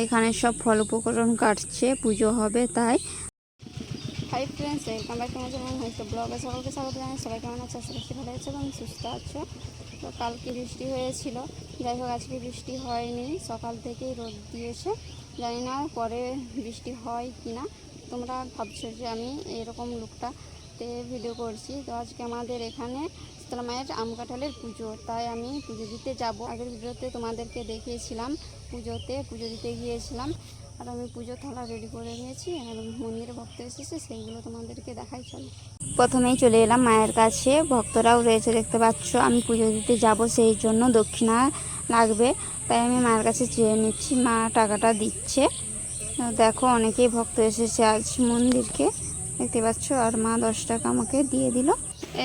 এখানে সব ফল উপকরণ কাটছে, পুজো হবে তাই। Hi friends, welcome back to my channel হয়েছে ব্লগে। সকলকে স্বাগত জানাই। সবাই কেমন আছে? আশা করছি ভালো আছে এবং সুস্থ আছে। তো কালকে বৃষ্টি হয়েছিল, যাই হোক আজকে বৃষ্টি হয়নি, সকাল থেকেই রোদ দিয়েছে। জানি না পরে বৃষ্টি হয় কি না। তোমরা ভাবছো যে আমি এরকম লুকটাতে ভিডিও করছি। তো আজকে আমাদের এখানে শীতলা মায়ের আম কাঁঠালের পুজো, তাই আমি পুজো দিতে যাব। আগের ভিডিওতে তোমাদেরকে দেখিয়েছিলাম পুজো দিতে গিয়েছিলাম, আর আমি পুজো থালা রেডি করে নিয়েছি, আর মন্দিরে ভক্ত এসেছে সেইগুলো তোমাদেরকে দেখাই। চলো, প্রথমেই চলে এলাম মায়ের কাছে, ভক্তরাও রয়েছে দেখতে পাচ্ছ। আমি পুজো দিতে যাব, সেই জন্য দক্ষিণা লাগবে, তাই আমি মায়ের কাছে চেয়ে নিচ্ছি। মা টাকাটা দিচ্ছে। দেখো অনেকেই ভক্ত এসেছে আজ মন্দিরকে, দেখতে পাচ্ছ। আর মা 10 টাকা আমাকে দিয়ে দিল।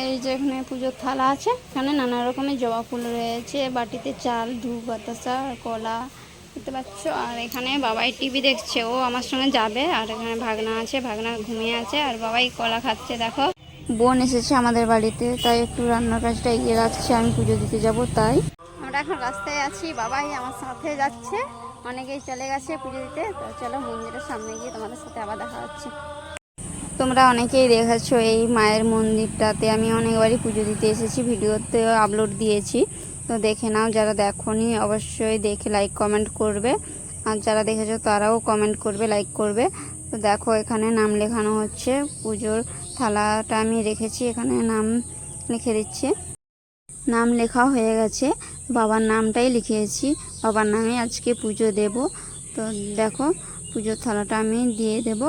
এই যে এখানে পুজোর থালা আছে, এখানে নানা রকমের জবা ফুল রয়েছে, বাটিতে চাল, ধূপ, বাতাসা আর কলা দেখতে পাচ্ছ। আর এখানে বাবাই টিভি দেখছে, ও আমার সঙ্গে যাবে। আর এখানে ভাগনা আছে, ভাগনা ঘুমিয়ে আছে, আর বাবাই কলা খাচ্ছে। দেখো বোন এসেছে আমাদের বাড়িতে, তাই একটু রান্নার কাজটা এগিয়ে রাখছে। আমি পুজো দিতে যাব তাই। আমরা এখন রাস্তায় আছি, বাবাই আমার সাথে যাচ্ছে। অনেকেই চলে গেছে পুজো দিতে। তো চলো মন্দিরের সামনে গিয়ে তোমাদের সাথে আবার দেখা হচ্ছে। তোমরা অনেকেই দেখেছো এই মায়ের মন্দিরটাতে আমি অনেকবারই পুজো দিতে এসেছি, ভিডিওতে আপলোড দিয়েছি। তো দেখে নাও, যারা দেখোনি অবশ্যই দেখে লাইক কমেন্ট করবে, আর যারা দেখেছো তারাও কমেন্ট করবে, লাইক করবে। তো দেখো এখানে নাম লেখানো হচ্ছে। পুজোর থালাটা আমি রেখেছি, এখানে নাম লিখে দিচ্ছে। নাম লেখা হয়ে গেছে, বাবার নামটাই লিখিয়েছি। বাবার নামে আজকে পুজো দেব। তো দেখো পুজোর থালাটা আমি দিয়ে দেব।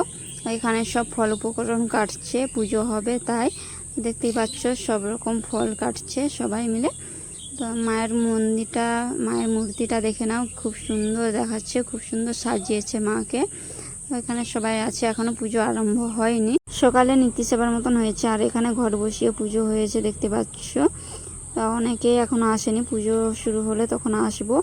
এখানে সব ফল উপকরণ কাটছে, পুজো হবে তাই। দেখতেই পাচ্ছ সব রকম ফল কাটছে সবাই মিলে। তো মায়ের মায়ের মূর্তিটা দেখে নাও, খুব সুন্দর দেখাচ্ছে, খুব সুন্দর সাজিয়েছে মাকে। এখানে সবাই আছে, এখনো পুজো আরম্ভ হয়নি, সকালে নীতি সেবার মতন হয়েছে। আর এখানে ঘর বসিয়ে পুজো হয়েছে দেখতে পাচ্ছ। অনেকেই এখনো আসেনি, পুজো শুরু হলে তখন আসবো।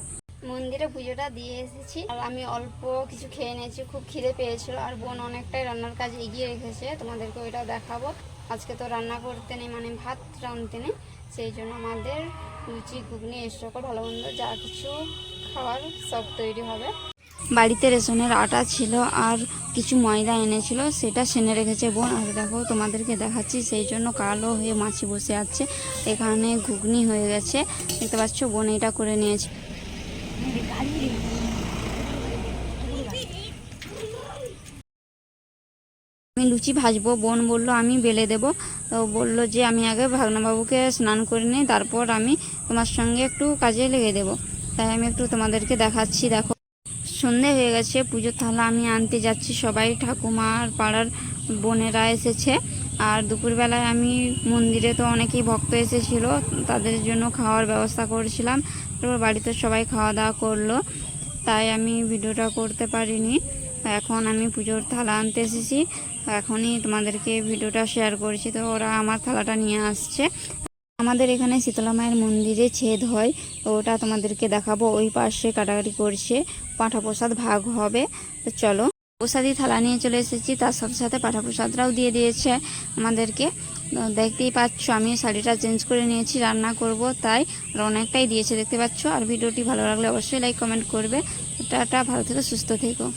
মন্দিরে পুজোটা দিয়ে এসেছি, আর আমি অল্প কিছু খেয়ে নিয়েছি, খুব খিদে পেয়েছিল। আর বোন অনেকটাই রান্নার কাজ এগিয়ে রেখেছে, তোমাদেরকে ওইটা দেখাবো। আজকে তো রান্না করতে নেই, মানে ভাত রাঁধতে নেই, সেই জন্য আমাদের লুচি, ঘুগনি, এই সকল ভালো মন্দ যা কিছু খাবার সব তৈরি হবে। বাড়িতে রেশনের আটা ছিল আর কিছু ময়দা এনেছিল, সেটা সেনে রেখেছে বোন। আর দেখো তোমাদেরকে দেখাচ্ছি, সেই জন্য কালো হয়ে মাছি বসে আছে। এখানে ঘুগনি হয়ে গেছে দেখতে পাচ্ছ, বোন এটা করে নিয়েছে। আমি লুচি ভাজবো, বোন বললো আমি বেলে দেব। তো বললো যে আমি আগে ভাগনাবাবুকে স্নান করে নিই, তারপর আমি তোমার সঙ্গে একটু কাজে লেগে দেব। তাই আমি একটু তোমাদেরকে দেখাচ্ছি। দেখো সন্ধে হয়ে গেছে, পুজোর থালা আমি আনতে যাচ্ছি। সবাই ঠাকুমা আর পাড়ার বোনেরা এসেছে। আর দুপুরবেলায় আমি মন্দিরে তো অনেকেই ভক্ত এসেছিল, তাদের জন্য খাওয়ার ব্যবস্থা করছিলাম। তারপর বাড়িতে সবাই খাওয়া দাওয়া করলো, তাই আমি ভিডিওটা করতে পারিনি। এখন আমি পুজোর থালা আনতে এসেছি, এখনই তোমাদেরকে ভিডিওটা শেয়ার করছি। তো ওরা আমার থালাটা নিয়ে আসছে। আমাদের এখানে শীতলা মায়ের মন্দিরে ছেদ হয়, তো ওটা তোমাদেরকে দেখাবো। ওই পাশে কাটাকাটি করছে, পাঁঠা প্রসাদ ভাগ হবে। তো চলো, প্রসাদী থালা নিয়ে চলে এসেছি, তার সাথে সাথে পাঁঠা প্রসাদটাও দিয়ে দিয়েছে আমাদেরকে। দেখতেই পাচ্ছ আমি শাড়িটা চেঞ্জ করে নিয়েছি, রান্না করব তাই। আর অনেকটাই দিয়েছে দেখতে পাচ্ছ। আর ভিডিওটি ভালো লাগলে অবশ্যই লাইক কমেন্ট করবে। টাটা, ভালো থেকো, সুস্থ থেকো।